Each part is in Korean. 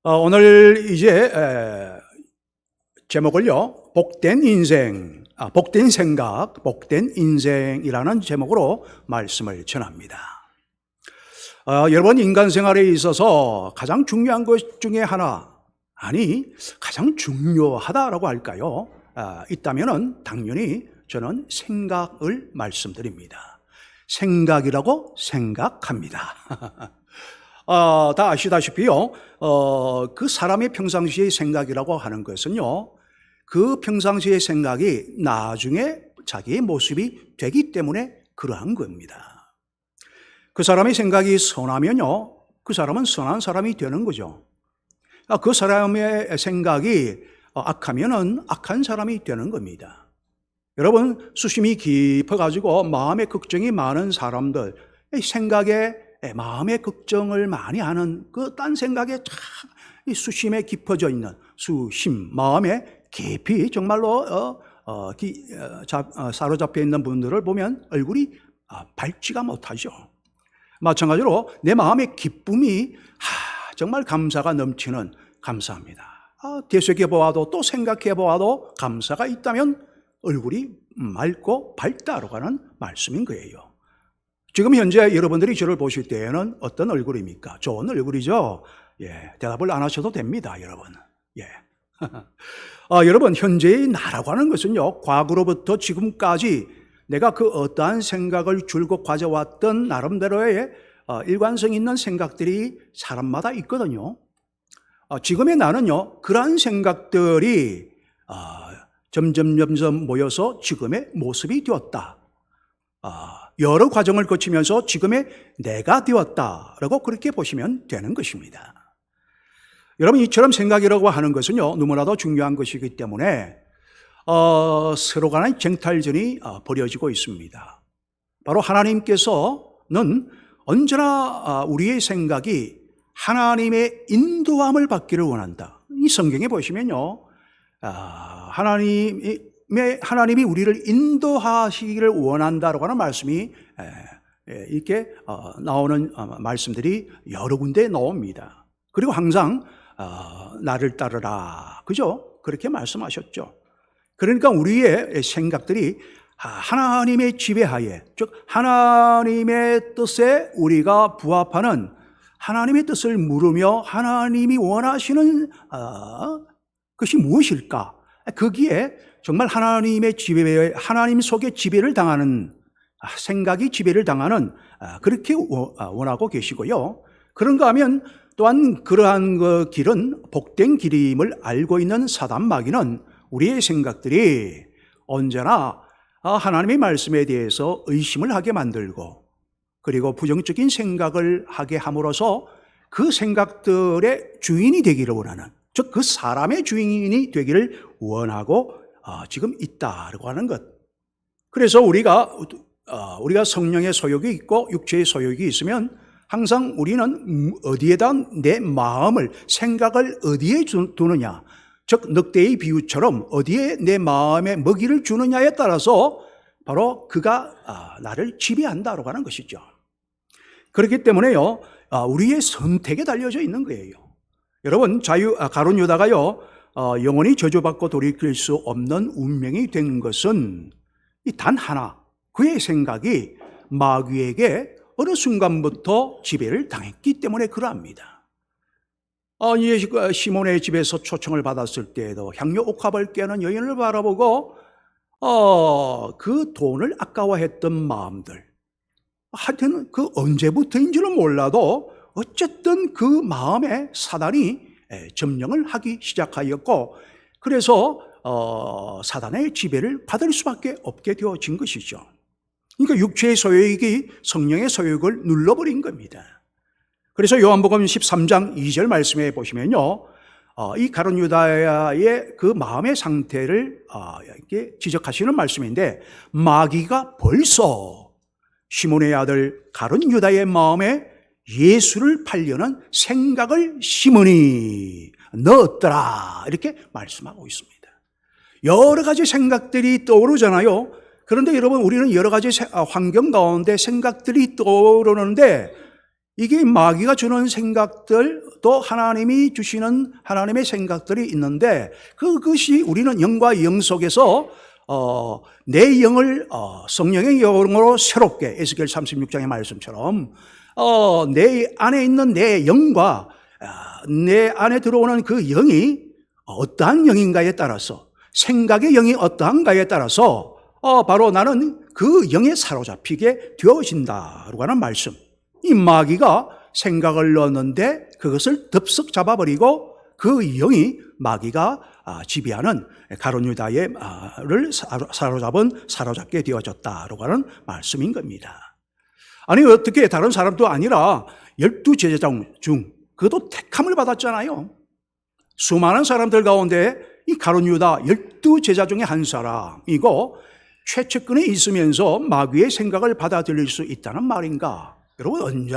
오늘 이제 제목을요, 복된 인생, 복된 생각, 복된 인생이라는 제목으로 말씀을 전합니다. 여러분, 인간 생활에 있어서 가장 중요한 것 중에 하나, 가장 중요하다라고 할까요? 있다면은 당연히 저는 생각을 말씀드립니다. 생각이라고 생각합니다. 다 아시다시피요, 그 사람의 평상시의 생각이라고 하는 것은요, 그 평상시의 생각이 나중에 자기의 모습이 되기 때문에 그러한 겁니다. 그 사람의 생각이 선하면요, 그 사람은 선한 사람이 되는 거죠. 그 사람의 생각이 악하면은 악한 사람이 되는 겁니다. 여러분, 수심이 깊어가지고 마음의 걱정이 많은 사람들, 생각에 마음의 걱정을 많이 하는 그 딴 생각에 참 수심에 깊어져 있는 수심, 마음에 깊이 정말로 사로잡혀 있는 분들을 보면 얼굴이 밝지가 못하죠. 마찬가지로 내 마음의 기쁨이 정말 감사가 넘치는, 감사합니다. 되새겨 보아도 또 생각해 보아도 감사가 있다면 얼굴이 맑고 밝다라고 하는 말씀인 거예요. 지금 현재 여러분들이 저를 보실 때에는 어떤 얼굴입니까? 좋은 얼굴이죠? 대답을 안 하셔도 됩니다, 여러분. 여러분, 현재의 나라고 하는 것은요, 과거로부터 지금까지 내가 그 어떠한 생각을 줄곧 가져왔던 나름대로의 일관성 있는 생각들이 사람마다 있거든요. 지금의 나는요, 그러한 생각들이 점점 모여서 지금의 모습이 되었다. 여러 과정을 거치면서 지금의 내가 되었다라고 그렇게 보시면 되는 것입니다. 여러분, 이처럼 생각이라고 하는 것은요, 너무나도 중요한 것이기 때문에 서로 간의 쟁탈전이 벌어지고 있습니다. 바로 하나님께서는 언제나 우리의 생각이 하나님의 인도함을 받기를 원한다. 이 성경에 보시면요, 하나님이 우리를 인도하시기를 원한다라고 하는 말씀이 이렇게 나오는 말씀들이 여러 군데 나옵니다. 그리고 항상 나를 따르라, 그죠? 그렇게 말씀하셨죠. 그러니까 우리의 생각들이 하나님의 지배하에, 즉 하나님의 뜻에 우리가 부합하는, 하나님의 뜻을 물으며 하나님이 원하시는 것이 무엇일까? 거기에 정말 하나님의 지배, 하나님 속에 지배를 당하는, 생각이 지배를 당하는, 그렇게 원하고 계시고요. 그런가 하면 또한 그러한 그 길은 복된 길임을 알고 있는 사단 마귀는 우리의 생각들이 언제나 하나님의 말씀에 대해서 의심을 하게 만들고, 그리고 부정적인 생각을 하게 함으로써 그 생각들의 주인이 되기를 원하는, 즉 그 사람의 주인이 되기를 원하고 지금 있다라고 하는 것. 그래서 우리가 성령의 소욕이 있고 육체의 소욕이 있으면 항상 우리는 어디에다 내 마음을, 생각을 어디에 두느냐, 즉 늑대의 비유처럼 어디에 내 마음에 먹이를 주느냐에 따라서 바로 그가 나를 지배한다라고 하는 것이죠. 그렇기 때문에요, 우리의 선택에 달려져 있는 거예요. 여러분, 가룟 유다가요, 영원히 저주받고 돌이킬 수 없는 운명이 된 것은 단 하나, 그의 생각이 마귀에게 어느 순간부터 지배를 당했기 때문에 그러합니다. 시몬의 집에서 초청을 받았을 때에도 향료 옥합을 깨는 여인을 바라보고 그 돈을 아까워했던 마음들, 하여튼 그 언제부터인지는 몰라도 어쨌든 그 마음에 사단이 점령을 하기 시작하였고, 그래서 사단의 지배를 받을 수밖에 없게 되어진 것이죠. 그러니까 육체의 소욕이 성령의 소욕을 눌러버린 겁니다. 그래서 요한복음 13장 2절 말씀에 보시면요, 이 가룟 유다의 그 마음의 상태를 이렇게 지적하시는 말씀인데, 마귀가 벌써 시몬의 아들 가룟 유다의 마음에 예수를 팔려는 생각을 심으니 넣었더라, 이렇게 말씀하고 있습니다. 여러 가지 생각들이 떠오르잖아요. 그런데 여러분, 우리는 여러 가지 환경 가운데 생각들이 떠오르는데 이게 마귀가 주는 생각들, 또 하나님이 주시는 하나님의 생각들이 있는데, 그것이 우리는 영과 영 속에서 내 영을 성령의 영으로 새롭게, 에스겔 36장의 말씀처럼 내 안에 있는 내 영과 내 안에 들어오는 그 영이 어떠한 영인가에 따라서, 생각의 영이 어떠한가에 따라서 바로 나는 그 영에 사로잡히게 되어진다라고 하는 말씀. 이 마귀가 생각을 넣었는데 그것을 덥석 잡아버리고 그 영이 마귀가 지배하는 가룟 유다를 사로잡게 되어졌다라고 하는 말씀인 겁니다. 아니 어떻게 다른 사람도 아니라 12제자 중 그것도 택함을 받았잖아요. 수많은 사람들 가운데 이 가룟 유다 12제자 중에 한 사람이고 최측근에 있으면서 마귀의 생각을 받아들일 수 있다는 말인가? 여러분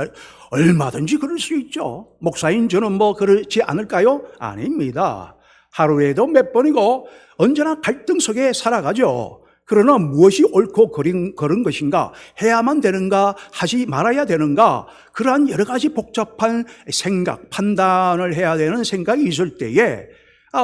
얼마든지 그럴 수 있죠. 목사인 저는 그렇지 않을까요? 아닙니다. 하루에도 몇 번이고 언제나 갈등 속에 살아가죠. 그러나 무엇이 옳고 그른 것인가, 해야만 되는가, 하지 말아야 되는가, 그러한 여러 가지 복잡한 생각, 판단을 해야 되는 생각이 있을 때에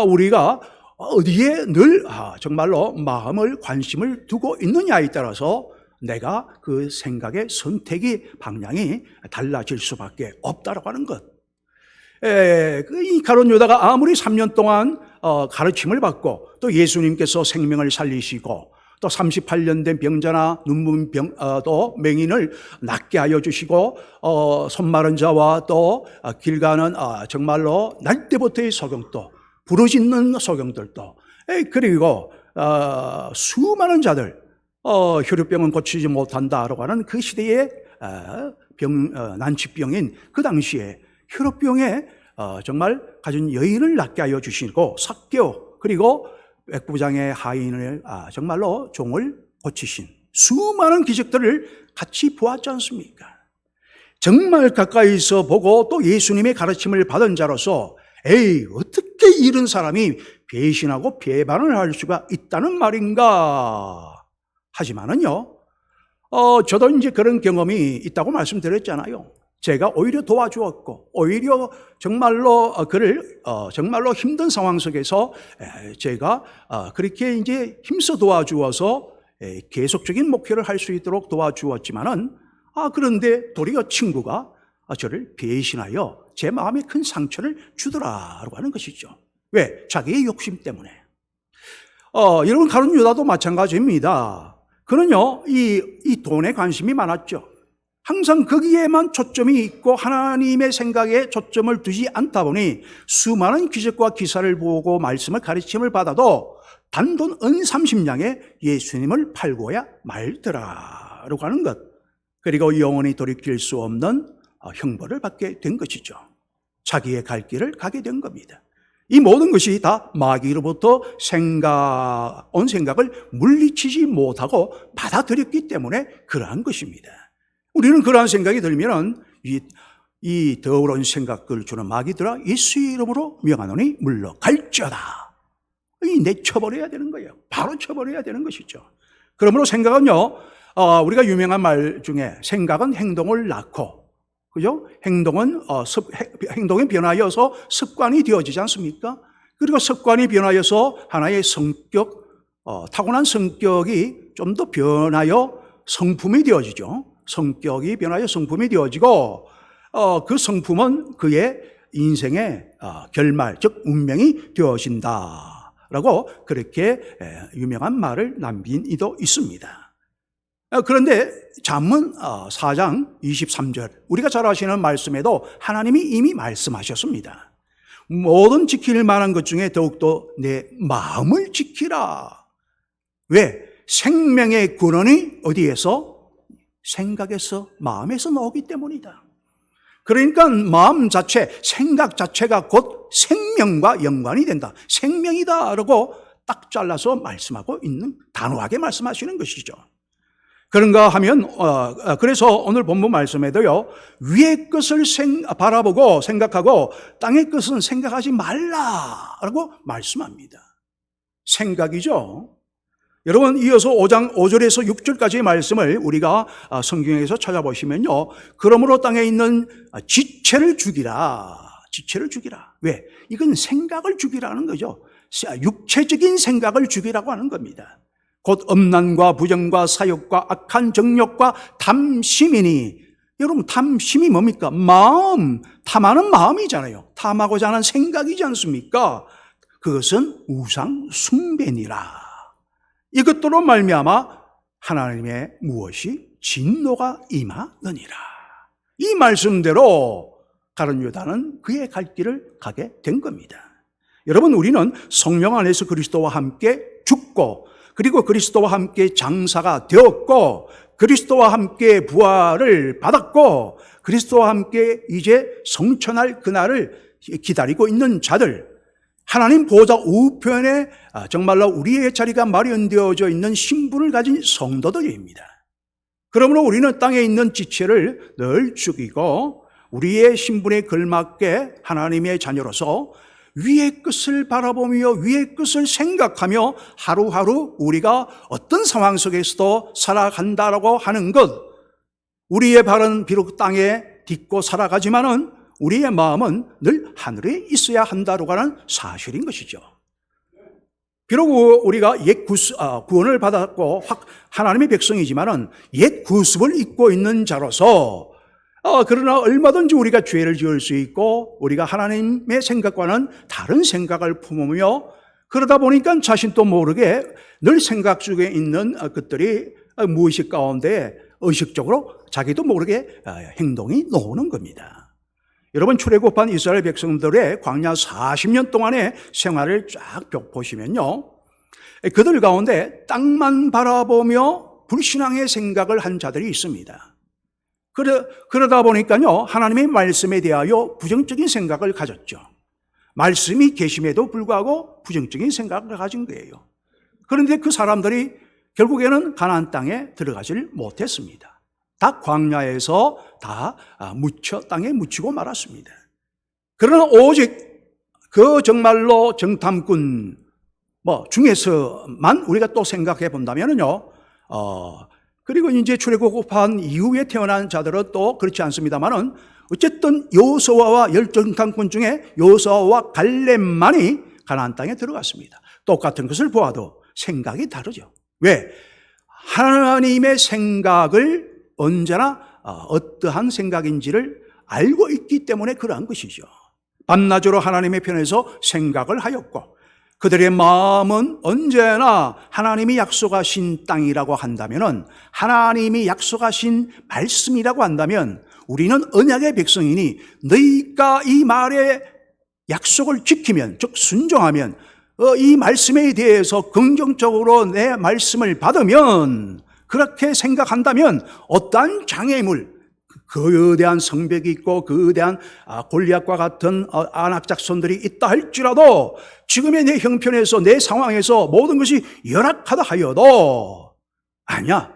우리가 어디에 늘 정말로 마음을, 관심을 두고 있느냐에 따라서 내가 그 생각의 선택이, 방향이 달라질 수밖에 없다라고 하는 것. 이 가룟 유다가 아무리 3년 동안 가르침을 받고 또 예수님께서 생명을 살리시고 또 38년 된 병자나 눈먼 또 맹인을 낫게 하여 주시고 손 마른 자와 또 길 가는 정말로 날 때부터의 소경도, 부르짖는 소경들도, 그리고 수많은 자들, 혈류병은 고치지 못한다라고 하는 그 시대의 난치병인 그 당시에 혈류병에 정말 가진 여인을 낫게 하여 주시고 삭개오, 그리고 백부장의 하인을 정말로 종을 고치신 수많은 기적들을 같이 보았지 않습니까? 정말 가까이서 보고 또 예수님의 가르침을 받은 자로서 어떻게 이런 사람이 배신하고 배반을 할 수가 있다는 말인가? 하지만은요, 저도 이제 그런 경험이 있다고 말씀드렸잖아요. 제가 오히려 도와주었고, 오히려 정말로 그를 정말로 힘든 상황 속에서 제가 그렇게 이제 힘써 도와주어서 계속적인 목회를 할 수 있도록 도와주었지만은 그런데 도리어 친구가 저를 배신하여 제 마음에 큰 상처를 주더라라고 하는 것이죠. 왜? 자기의 욕심 때문에. 여러분 가룟 유다도 마찬가지입니다. 그는요 이 돈에 관심이 많았죠. 항상 거기에만 초점이 있고 하나님의 생각에 초점을 두지 않다 보니 수많은 기적과 기사를 보고 말씀을 가르침을 받아도 단돈 은 30냥에 예수님을 팔고야 말더라라고 하는 것. 그리고 영원히 돌이킬 수 없는 형벌을 받게 된 것이죠. 자기의 갈 길을 가게 된 겁니다. 이 모든 것이 다 마귀로부터 온 생각을 물리치지 못하고 받아들였기 때문에 그러한 것입니다. 우리는 그러한 생각이 들면 이 더러운 생각을 주는 마귀들아 예수 이름으로 명하노니 물러갈지어다. 내쳐버려야 되는 거예요. 바로 쳐버려야 되는 것이죠. 그러므로 생각은요, 우리가 유명한 말 중에 생각은 행동을 낳고, 그죠? 행동이 변하여서 습관이 되어지지 않습니까? 그리고 습관이 변하여서 하나의 성격, 타고난 성격이 좀 더 변하여 성품이 되어지죠. 성격이 변하여 성품이 되어지고, 그 성품은 그의 인생의 결말, 즉 운명이 되어진다라고 그렇게 유명한 말을 남긴 이도 있습니다. 그런데 잠언 4장 23절, 우리가 잘 아시는 말씀에도 하나님이 이미 말씀하셨습니다. 모든 지킬 만한 것 중에 더욱더 내 마음을 지키라. 왜? 생명의 근원이 어디에서? 생각에서, 마음에서 나오기 때문이다. 그러니까 마음 자체, 생각 자체가 곧 생명과 연관이 된다. 생명이다라고 딱 잘라서 말씀하고 있는, 단호하게 말씀하시는 것이죠. 그런가 하면 그래서 오늘 본문 말씀에도요, 위의 것을 바라보고 생각하고 땅의 것은 생각하지 말라라고 말씀합니다. 생각이죠. 여러분 이어서 5장 5절에서 6절까지의 말씀을 우리가 성경에서 찾아보시면요, 그러므로 땅에 있는 지체를 죽이라. 지체를 죽이라. 왜? 이건 생각을 죽이라는 거죠. 육체적인 생각을 죽이라고 하는 겁니다. 곧 음란과 부정과 사욕과 악한 정욕과 탐심이니, 여러분 탐심이 뭡니까? 마음, 탐하는 마음이잖아요. 탐하고자 하는 생각이지 않습니까? 그것은 우상 숭배니라. 이것들로 말미암아 하나님의 무엇이 진노가 임하느니라. 이 말씀대로 가룟 유다는 그의 갈 길을 가게 된 겁니다. 여러분, 우리는 성령 안에서 그리스도와 함께 죽고, 그리고 그리스도와 함께 장사가 되었고, 그리스도와 함께 부활을 받았고, 그리스도와 함께 이제 성천할 그날을 기다리고 있는 자들, 하나님 보호자 우편에 정말로 우리의 자리가 마련되어져 있는 신분을 가진 성도들입니다. 그러므로 우리는 땅에 있는 지체를 늘 죽이고 우리의 신분에 걸맞게 하나님의 자녀로서 위의 것을 바라보며 위의 것을 생각하며 하루하루 우리가 어떤 상황 속에서도 살아간다라고 하는 것, 우리의 발은 비록 땅에 딛고 살아가지만은 우리의 마음은 늘 하늘에 있어야 한다고 하는 사실인 것이죠. 비록 우리가 옛 구원을 받았고 하나님의 백성이지만은 옛 구습을 입고 있는 자로서 그러나 얼마든지 우리가 죄를 지을 수 있고 우리가 하나님의 생각과는 다른 생각을 품으며 그러다 보니까 자신도 모르게 늘 생각 속에 있는 것들이 무의식 가운데 의식적으로 자기도 모르게 행동이 나오는 겁니다. 여러분, 출애굽한 이스라엘 백성들의 광야 40년 동안의 생활을 쫙 보시면요, 그들 가운데 땅만 바라보며 불신앙의 생각을 한 자들이 있습니다. 그러다 보니까요, 하나님의 말씀에 대하여 부정적인 생각을 가졌죠. 말씀이 계심에도 불구하고 부정적인 생각을 가진 거예요. 그런데 그 사람들이 결국에는 가나안 땅에 들어가질 못했습니다. 다 광야에서 다 땅에 묻히고 말았습니다. 그러나 오직 그 정말로 정탐꾼 중에서만 우리가 또 생각해 본다면요, 그리고 이제 출애굽한 이후에 태어난 자들은 또 그렇지 않습니다만은 어쨌든 여호수아와 열정탐꾼 중에 여호수아와 갈렙만이 가나안 땅에 들어갔습니다. 똑같은 것을 보아도 생각이 다르죠. 왜? 하나님의 생각을 언제나 어떠한 생각인지를 알고 있기 때문에 그러한 것이죠. 밤낮으로 하나님의 편에서 생각을 하였고 그들의 마음은 언제나 하나님이 약속하신 땅이라고 한다면, 하나님이 약속하신 말씀이라고 한다면 우리는 언약의 백성이니 너희가 이 말의 약속을 지키면, 즉 순종하면, 이 말씀에 대해서 긍정적으로 내 말씀을 받으면, 그렇게 생각한다면 어떠한 장애물, 거대한 성벽이 있고 거대한 골리앗과 같은 안악작손들이 있다 할지라도 지금의 내 형편에서 내 상황에서 모든 것이 열악하다 하여도 아니야,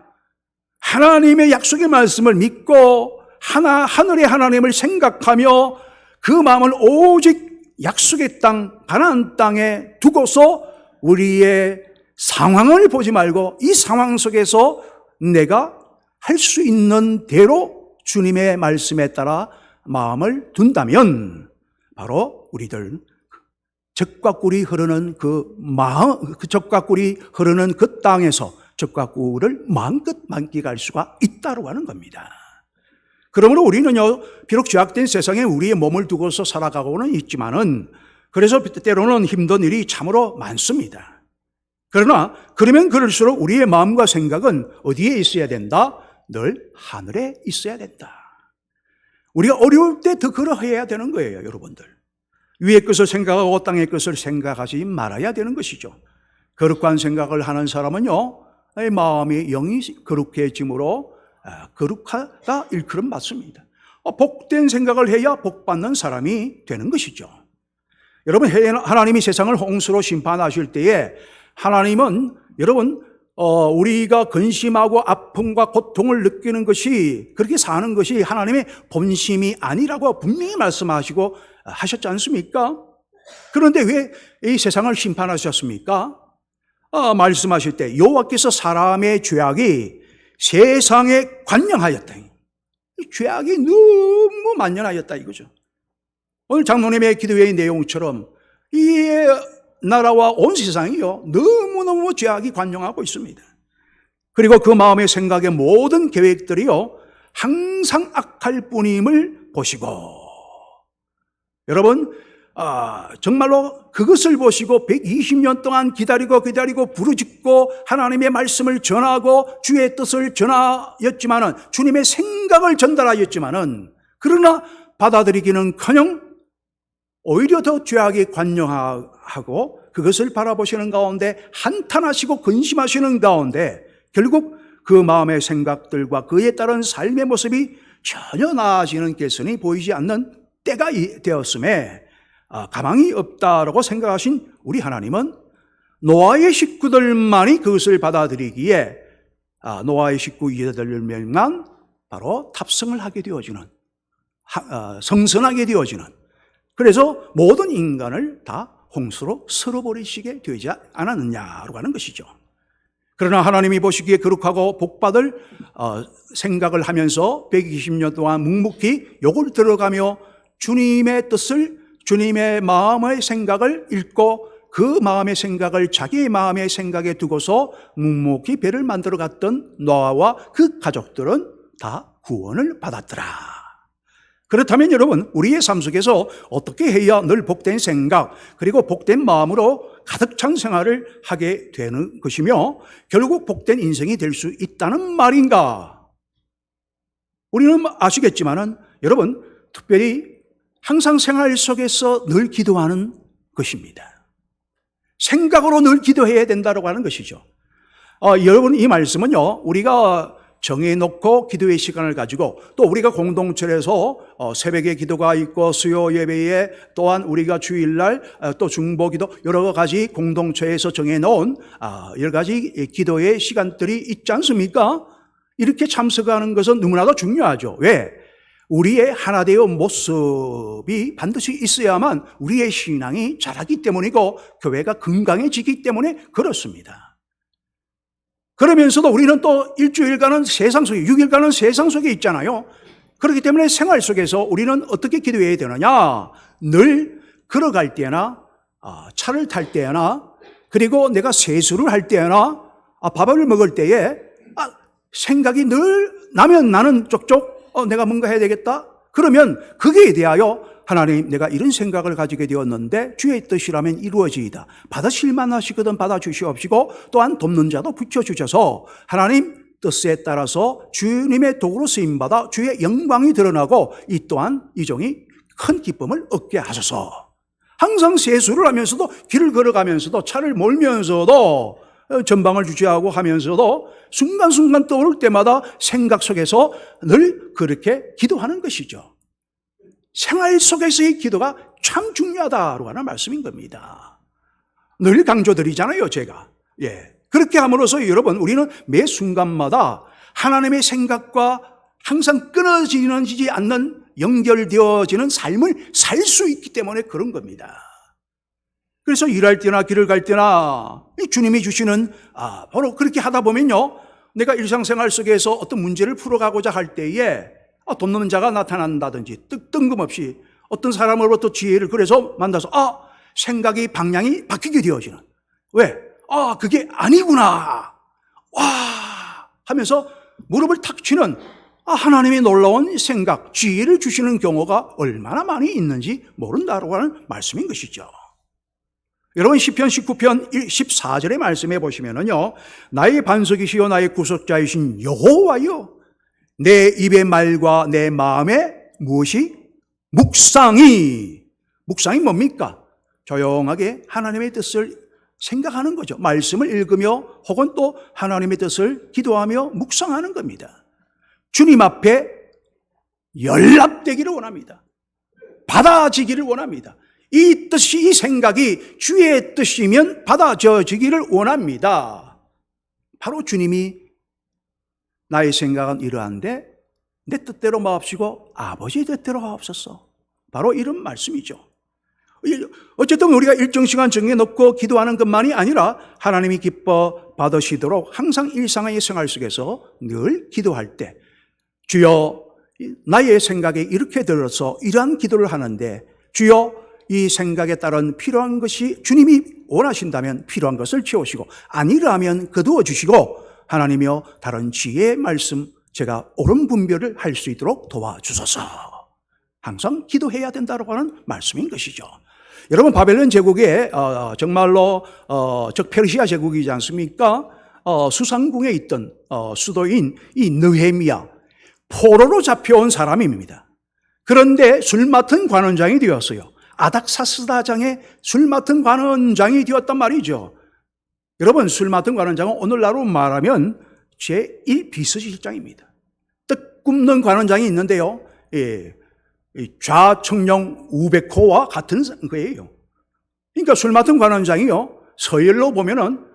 하나님의 약속의 말씀을 믿고 하늘의 하나님을 생각하며 그 마음을 오직 약속의 땅 가나안 땅에 두고서 우리의 상황을 보지 말고 이 상황 속에서 내가 할 수 있는 대로 주님의 말씀에 따라 마음을 둔다면 바로 우리들 젖과 꿀이 흐르는 젖과 꿀이 흐르는 그 땅에서 젖과 꿀을 마음껏 만끽할 수가 있다고 하는 겁니다. 그러므로 우리는요, 비록 죄악된 세상에 우리의 몸을 두고서 살아가고는 있지만은 그래서 때로는 힘든 일이 참으로 많습니다. 그러나 그러면 그럴수록 우리의 마음과 생각은 어디에 있어야 된다? 늘 하늘에 있어야 된다. 우리가 어려울 때 더 그러해야 되는 거예요, 여러분들. 위의 것을 생각하고 땅의 것을 생각하지 말아야 되는 것이죠. 거룩한 생각을 하는 사람은요, 마음이 영이 거룩해짐으로 거룩하다 일컬음 맞습니다. 복된 생각을 해야 복받는 사람이 되는 것이죠. 여러분, 하나님이 세상을 홍수로 심판하실 때에 하나님은 여러분 우리가 근심하고 아픔과 고통을 느끼는 것이, 그렇게 사는 것이 하나님의 본심이 아니라고 분명히 말씀하시고 하셨지 않습니까? 그런데 왜 이 세상을 심판하셨습니까? 말씀하실 때 여호와께서 사람의 죄악이 세상에 관영하였다. 이 죄악이 너무 만연하였다 이거죠. 오늘 장로님의 기도회의 내용처럼 이 나라와 온 세상이요 너무너무 죄악이 관영하고 있습니다. 그리고 그 마음의 생각의 모든 계획들이요 항상 악할 뿐임을 보시고, 여러분 정말로 그것을 보시고 120년 동안 기다리고 부르짖고 하나님의 말씀을 전하고 주의 뜻을 전하였지만은, 주님의 생각을 전달하였지만은, 그러나 받아들이기는커녕 오히려 더 죄악이 관영하고 그것을 바라보시는 가운데 한탄하시고 근심하시는 가운데 결국 그 마음의 생각들과 그에 따른 삶의 모습이 전혀 나아지는 개선이 보이지 않는 때가 되었음에 가망이 없다라고 생각하신 우리 하나님은 노아의 식구들만이 그것을 받아들이기에 노아의 식구 8명만 바로 탑승을 하게 되어지는, 성선하게 되어지는, 그래서 모든 인간을 다 홍수로 쓸어버리시게 되지 않았느냐고 하는 것이죠. 그러나 하나님이 보시기에 거룩하고 복받을 생각을 하면서 120년 동안 묵묵히 욕을 들어가며 주님의 뜻을, 주님의 마음의 생각을 읽고 그 마음의 생각을 자기의 마음의 생각에 두고서 묵묵히 배를 만들어 갔던 노아와 그 가족들은 다 구원을 받았더라. 그렇다면 여러분, 우리의 삶 속에서 어떻게 해야 늘 복된 생각 그리고 복된 마음으로 가득 찬 생활을 하게 되는 것이며 결국 복된 인생이 될 수 있다는 말인가? 우리는 아시겠지만은 여러분, 특별히 항상 생활 속에서 늘 기도하는 것입니다. 생각으로 늘 기도해야 된다고 하는 것이죠. 여러분, 이 말씀은요, 우리가 정해놓고 기도의 시간을 가지고 또 우리가 공동체에서 새벽에 기도가 있고 수요 예배에 또한 우리가 주일날 또 중보기도 여러 가지 공동체에서 정해놓은 여러 가지 기도의 시간들이 있지 않습니까? 이렇게 참석하는 것은 너무나도 중요하죠. 왜? 우리의 하나되어 모습이 반드시 있어야만 우리의 신앙이 자라기 때문이고 교회가 건강해지기 때문에 그렇습니다. 그러면서도 우리는 또 일주일간은 세상 속에, 6일간은 세상 속에 있잖아요. 그렇기 때문에 생활 속에서 우리는 어떻게 기도해야 되느냐? 늘 걸어갈 때나 차를 탈 때나 그리고 내가 세수를 할 때나 밥을 먹을 때에 생각이 늘 나면 나는 쪽쪽 내가 뭔가 해야 되겠다. 그러면 거기에 대하여 하나님, 내가 이런 생각을 가지게 되었는데 주의 뜻이라면 이루어지이다. 받으실만 하시거든 받아주시옵시고 또한 돕는 자도 붙여주셔서 하나님 뜻에 따라서 주님의 도구로 쓰임받아 주의 영광이 드러나고 이 또한 이 종이 큰 기쁨을 얻게 하소서. 항상 세수를 하면서도 길을 걸어가면서도 차를 몰면서도 전방을 주시하고 하면서도 순간순간 떠오를 때마다 생각 속에서 늘 그렇게 기도하는 것이죠. 생활 속에서의 기도가 참 중요하다고 하는 말씀인 겁니다. 늘 강조드리잖아요, 제가. 그렇게 함으로써 여러분, 우리는 매 순간마다 하나님의 생각과 항상 끊어지지 않는 연결되어지는 삶을 살 수 있기 때문에 그런 겁니다. 그래서 일할 때나 길을 갈 때나 주님이 주시는 바로 그렇게 하다 보면요, 내가 일상생활 속에서 어떤 문제를 풀어가고자 할 때에 돕는 자가 나타난다든지 뜬금없이 어떤 사람으로부터 지혜를 그래서 만나서 생각이 방향이 바뀌게 되어지는, 왜? 그게 아니구나 하면서 무릎을 탁 치는 하나님의 놀라운 생각, 지혜를 주시는 경우가 얼마나 많이 있는지 모른다라고 하는 말씀인 것이죠. 여러분, 시편 19편 14절의 말씀해 보시면은요, 나의 반석이시요 나의 구속자이신 여호와여, 내 입의 말과 내 마음의 무엇이? 묵상이 뭡니까? 조용하게 하나님의 뜻을 생각하는 거죠. 말씀을 읽으며 혹은 또 하나님의 뜻을 기도하며 묵상하는 겁니다. 주님 앞에 연락되기를 원합니다. 받아지기를 원합니다. 이 뜻이, 이 생각이 주의 뜻이면 받아져지기를 원합니다. 바로 주님이 나의 생각은 이러한데 내 뜻대로 마옵시고 아버지의 뜻대로 하옵소서. 바로 이런 말씀이죠. 어쨌든 우리가 일정 시간 정해놓고 기도하는 것만이 아니라 하나님이 기뻐 받으시도록 항상 일상의 생활 속에서 늘 기도할 때 주여 나의 생각에 이렇게 들어서 이러한 기도를 하는데 주여 이 생각에 따른 필요한 것이 주님이 원하신다면 필요한 것을 채우시고 아니라면 거두어 주시고 하나님이여 다른 지혜의 말씀 제가 옳은 분별을 할 수 있도록 도와주소서. 항상 기도해야 된다고 하는 말씀인 것이죠. 여러분 바벨론 제국에 정말로 즉 페르시아 제국이지 않습니까? 수상궁에 있던 수도인 이 느헤미야 포로로 잡혀온 사람입니다. 그런데 술 맡은 관원장이 되었어요. 아닥사스다장의 술 맡은 관원장이 되었단 말이죠. 여러분 술 맡은 관원장은 오늘날로 말하면 제1비서실장입니다. 뜻 굽는 관원장이 있는데요. 좌청룡 우백호와 같은 거예요. 그러니까 술 맡은 관원장이요. 서열로 보면은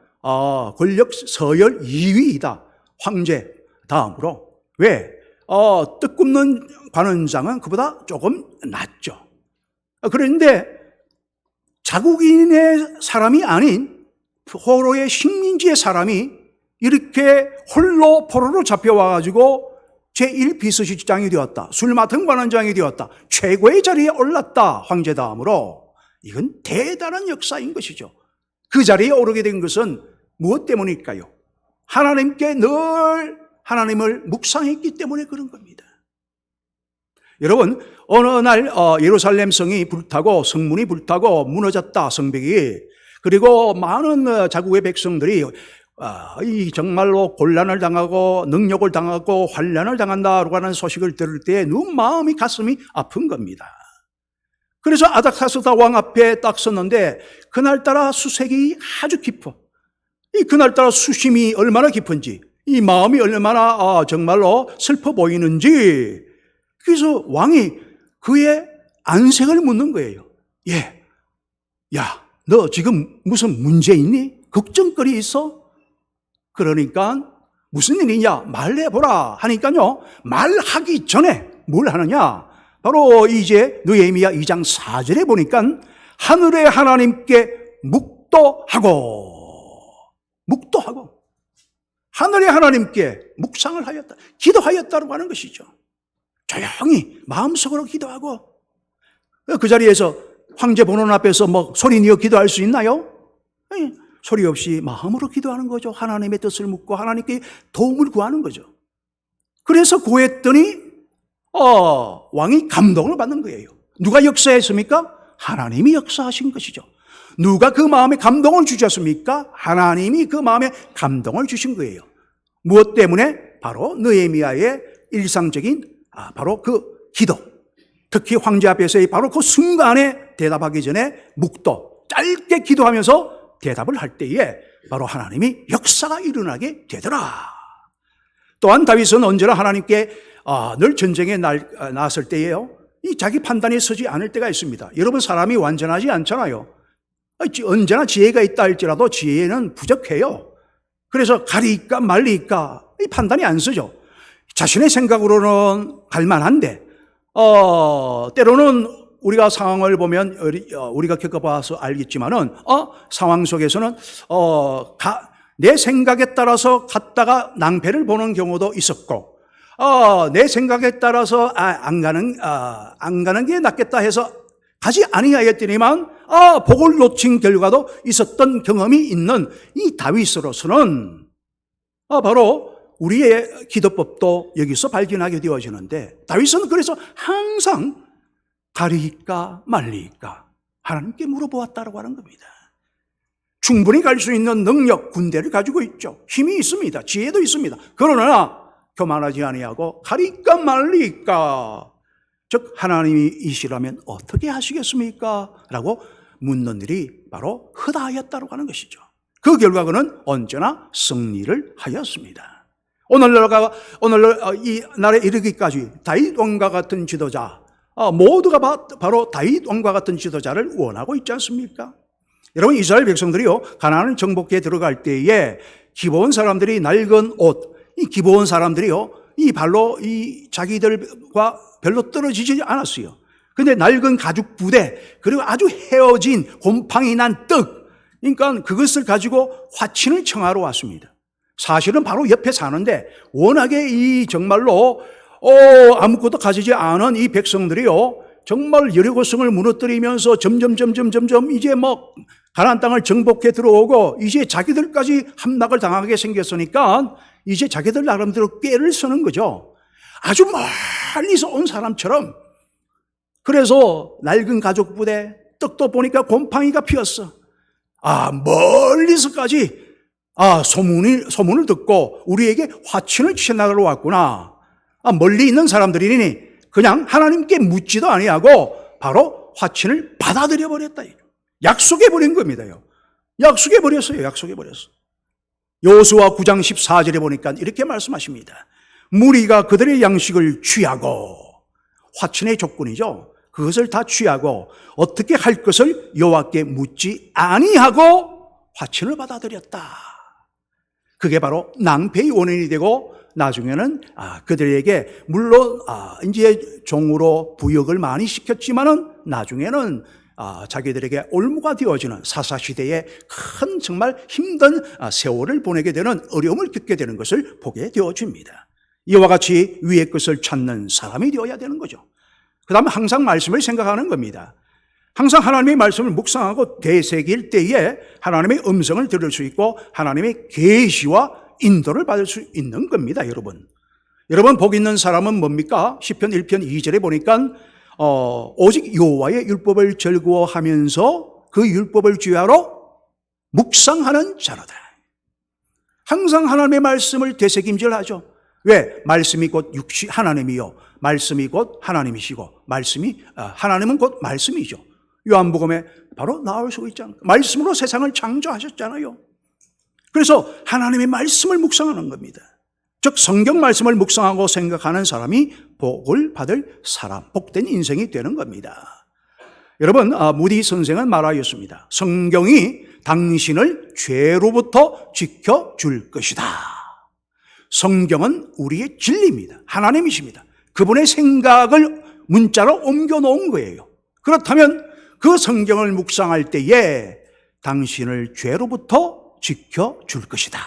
권력 서열 2위이다. 황제 다음으로. 왜? 뜻 굽는 관원장은 그보다 조금 낫죠. 그런데 자국인의 사람이 아닌 포로의 식민지의 사람이 이렇게 홀로 포로로 잡혀와가지고 제1비서실장이 되었다. 술 맡은 관원장이 되었다. 최고의 자리에 올랐다. 황제 다음으로. 이건 대단한 역사인 것이죠. 그 자리에 오르게 된 것은 무엇 때문일까요? 하나님께 늘 하나님을 묵상했기 때문에 그런 겁니다. 여러분 어느 날 예루살렘 성이 불타고 성문이 불타고 무너졌다. 성벽이. 그리고 많은 자국의 백성들이 이 정말로 곤란을 당하고 능력을 당하고 환난을 당한다고 하는 소식을 들을 때 너무 마음이 가슴이 아픈 겁니다. 그래서 아닥사스다 왕 앞에 딱 섰는데 그날따라 수색이 아주 깊어. 그날따라 수심이 얼마나 깊은지 이 마음이 얼마나 정말로 슬퍼 보이는지 그래서 왕이 그의 안색을 묻는 거예요. 야, 너 지금 무슨 문제 있니? 걱정거리 있어? 그러니까 무슨 일이냐 말해보라 하니까요. 말하기 전에 뭘 하느냐 바로 이제 느헤미야 2장 4절에 보니까 하늘의 하나님께 묵도하고 하늘의 하나님께 묵상을 하였다. 기도하였다고 하는 것이죠. 조용히 마음속으로 기도하고 그 자리에서 황제 본원 앞에서 뭐 소리 내어 기도할 수 있나요? 소리 없이 마음으로 기도하는 거죠. 하나님의 뜻을 묻고 하나님께 도움을 구하는 거죠. 그래서 구했더니 왕이 감동을 받는 거예요. 누가 역사했습니까? 하나님이 역사하신 것이죠. 누가 그 마음에 감동을 주셨습니까? 하나님이 그 마음에 감동을 주신 거예요. 무엇 때문에? 바로 느헤미야의 일상적인 바로 그 기도. 특히 황제 앞에서의 바로 그 순간에 대답하기 전에 묵도 짧게 기도하면서 대답을 할 때에 바로 하나님이 역사가 일어나게 되더라. 또한 다윗은 언제나 하나님께 늘 전쟁에 나섰을 때에요. 이 자기 판단이 서지 않을 때가 있습니다. 여러분 사람이 완전하지 않잖아요. 언제나 지혜가 있다 할지라도 지혜는 부족해요. 그래서 가리까 말리까 이 판단이 안 서죠. 자신의 생각으로는 갈만한데 때로는 우리가 상황을 보면 우리가 겪어봐서 알겠지만은 상황 속에서는 내 생각에 따라서 갔다가 낭패를 보는 경우도 있었고 내 생각에 따라서 안 가는 게 낫겠다 해서 가지 아니하였더니만 복을 놓친 결과도 있었던 경험이 있는 이 다윗으로서는 바로 우리의 기도법도 여기서 발견하게 되어지는데 다윗은 그래서 항상 가리까 말리까 하나님께 물어보았다고 하는 겁니다. 충분히 갈 수 있는 능력, 군대를 가지고 있죠. 힘이 있습니다. 지혜도 있습니다. 그러나 교만하지 아니하고 가리까 말리까 즉 하나님이시라면 어떻게 하시겠습니까? 라고 묻는 일이 바로 허다하였다고 하는 것이죠. 그 결과는 언제나 승리를 하였습니다. 오늘날 이 날에 이르기까지 다윗 왕과 같은 지도자 모두가 바로 다윗 왕과 같은 지도자를 원하고 있지 않습니까? 여러분 이스라엘 백성들이요 가나안 정복기에 들어갈 때에 기브온 사람들이 낡은 옷, 이 기브온 사람들이요 이 발로 이 자기들과 별로 떨어지지 않았어요. 근데 낡은 가죽 부대, 그리고 아주 헤어진 곰팡이 난 떡, 그러니까 그것을 가지고 화친을 청하러 왔습니다. 사실은 바로 옆에 사는데 워낙에 이 정말로 아무것도 가지지 않은 이 백성들이요, 정말 여리고성을 무너뜨리면서 점점 이제 뭐 가나안 땅을 정복해 들어오고 이제 자기들까지 함락을 당하게 생겼으니까 이제 자기들 나름대로 꾀를 쓰는 거죠. 아주 멀리서 온 사람처럼. 그래서 낡은 가죽 부대, 떡도 보니까 곰팡이가 피었어. 멀리서까지 소문을 듣고 우리에게 화친을 취해나가러 왔구나. 멀리 있는 사람들이니 그냥 하나님께 묻지도 아니하고 바로 화친을 받아들여 버렸다. 약속해 버린 겁니다. 약속해 버렸어요. 여호수아 9장 14절에 보니까 이렇게 말씀하십니다. 무리가 그들의 양식을 취하고, 화친의 조건이죠. 그것을 다 취하고 어떻게 할 것을 여호와께 묻지 아니하고 화친을 받아들였다. 그게 바로 낭패의 원인이 되고 나중에는 그들에게 물론 이제 종으로 부역을 많이 시켰지만은 나중에는 자기들에게 올무가 되어지는 사사시대의 큰 정말 힘든 세월을 보내게 되는, 어려움을 겪게 되는 것을 보게 되어집니다. 이와 같이 위의 것을 찾는 사람이 되어야 되는 거죠. 그 다음에 항상 말씀을 생각하는 겁니다. 항상 하나님의 말씀을 묵상하고 되새길 때에 하나님의 음성을 들을 수 있고 하나님의 계시와 인도를 받을 수 있는 겁니다. 여러분 복 있는 사람은 뭡니까? 시편 1편 2절에 보니까 오직 여호와의 율법을 즐거워하면서 그 율법을 주야로 묵상하는 자로다. 항상 하나님의 말씀을 되새김질하죠. 왜? 말씀이 곧 하나님이요, 말씀이 곧 하나님이시고, 하나님은 곧 말씀이죠. 요한복음에 바로 나올 수 있지 않습니까? 말씀으로 세상을 창조하셨잖아요. 그래서 하나님의 말씀을 묵상하는 겁니다. 즉 성경 말씀을 묵상하고 생각하는 사람이 복을 받을 사람, 복된 인생이 되는 겁니다. 여러분, 무디 선생은 말하였습니다. 성경이 당신을 죄로부터 지켜줄 것이다. 성경은 우리의 진리입니다. 하나님이십니다. 그분의 생각을 문자로 옮겨놓은 거예요. 그렇다면 그 성경을 묵상할 때에 당신을 죄로부터 지켜줄 것이다.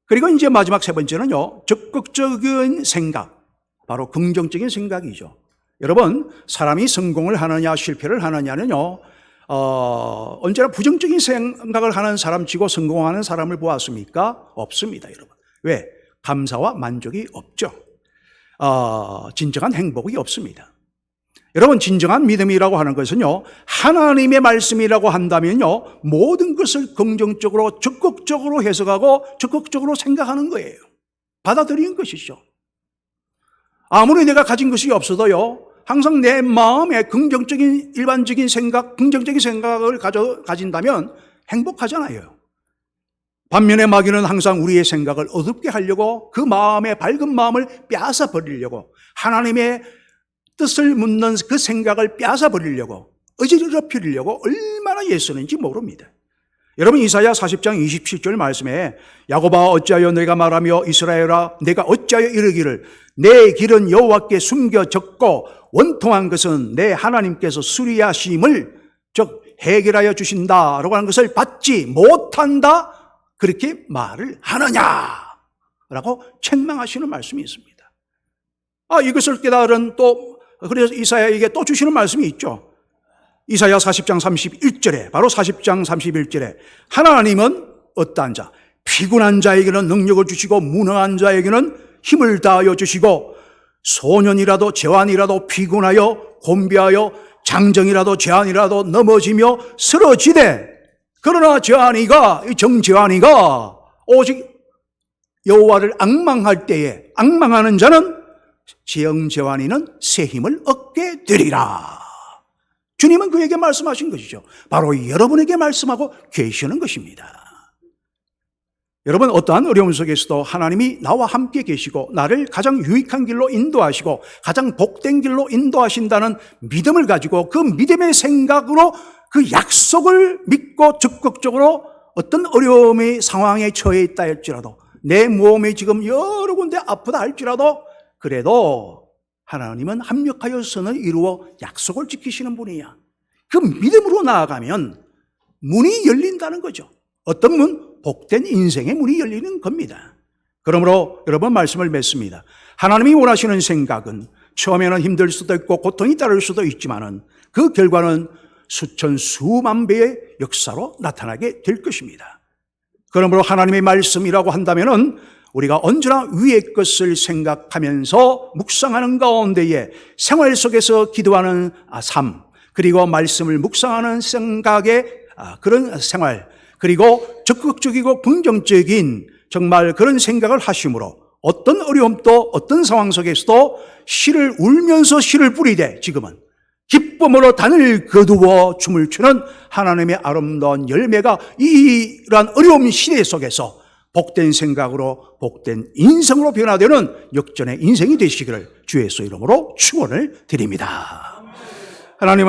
그리고 이제 마지막 세 번째는요, 적극적인 생각, 바로 긍정적인 생각이죠. 여러분, 사람이 성공을 하느냐 실패를 하느냐는요, 언제나 부정적인 생각을 하는 사람치고 성공하는 사람을 보았습니까? 없습니다, 여러분. 왜? 감사와 만족이 없죠. 진정한 행복이 없습니다. 여러분, 진정한 믿음이라고 하는 것은요, 하나님의 말씀이라고 한다면요, 모든 것을 긍정적으로 적극적으로 해석하고 적극적으로 생각하는 거예요. 받아들이는 것이죠. 아무리 내가 가진 것이 없어도요, 항상 내 마음에 긍정적인 일반적인 생각, 긍정적인 생각을 가진다면 행복하잖아요. 반면에 마귀는 항상 우리의 생각을 어둡게 하려고, 그 마음의 밝은 마음을 빼앗아 버리려고, 하나님의 뜻을 묻는 그 생각을 빼앗아 버리려고, 어지럽히려고 얼마나 애쓰는지 모릅니다. 여러분, 이사야 40장 27절 말씀에 야곱아 어찌하여 내가 말하며 이스라엘아 내가 어찌하여 이르기를 내 길은 여호와께 숨겨졌고 원통한 것은 내 하나님께서 수리하심을 즉 해결하여 주신다라고 하는 것을 받지 못한다, 그렇게 말을 하느냐라고 책망하시는 말씀이 있습니다. 이것을 깨달은 그래서 이사야에게 또 주시는 말씀이 있죠. 이사야 40장 31절에, 바로 40장 31절에 하나님은 어떠한 자? 피곤한 자에게는 능력을 주시고 무능한 자에게는 힘을 다하여 주시고 소년이라도 제환이라도 피곤하여 곤비하여 장정이라도 제환이라도 넘어지며 쓰러지되, 그러나 정제환이가 오직 여호와를 앙망할 때에 앙망하는 자는 정제환이는 새 힘을 얻게 되리라. 주님은 그에게 말씀하신 것이죠. 바로 여러분에게 말씀하고 계시는 것입니다. 여러분, 어떠한 어려움 속에서도 하나님이 나와 함께 계시고 나를 가장 유익한 길로 인도하시고 가장 복된 길로 인도하신다는 믿음을 가지고 그 믿음의 생각으로 그 약속을 믿고 적극적으로 어떤 어려움의 상황에 처해 있다 할지라도, 내 몸이 지금 여러 군데 아프다 할지라도, 그래도 하나님은 합력하여 선을 이루어 약속을 지키시는 분이야. 그 믿음으로 나아가면 문이 열린다는 거죠. 어떤 문? 복된 인생의 문이 열리는 겁니다. 그러므로 여러분 말씀을 맺습니다. 하나님이 원하시는 생각은 처음에는 힘들 수도 있고 고통이 따를 수도 있지만은 그 결과는 수천 수만 배의 역사로 나타나게 될 것입니다. 그러므로 하나님의 말씀이라고 한다면은 우리가 언제나 위의 것을 생각하면서 묵상하는 가운데에 생활 속에서 기도하는 삶, 그리고 말씀을 묵상하는 생각의 그런 생활, 그리고 적극적이고 긍정적인 정말 그런 생각을 하심으로 어떤 어려움도 어떤 상황 속에서도 씨를 울면서 씨를 뿌리되 지금은 기쁨으로 단을 거두어 춤을 추는 하나님의 아름다운 열매가 이러한 어려운 시대 속에서 복된 생각으로 복된 인생으로 변화되는 역전의 인생이 되시기를 주 예수 이름으로 축원을 드립니다. 하나님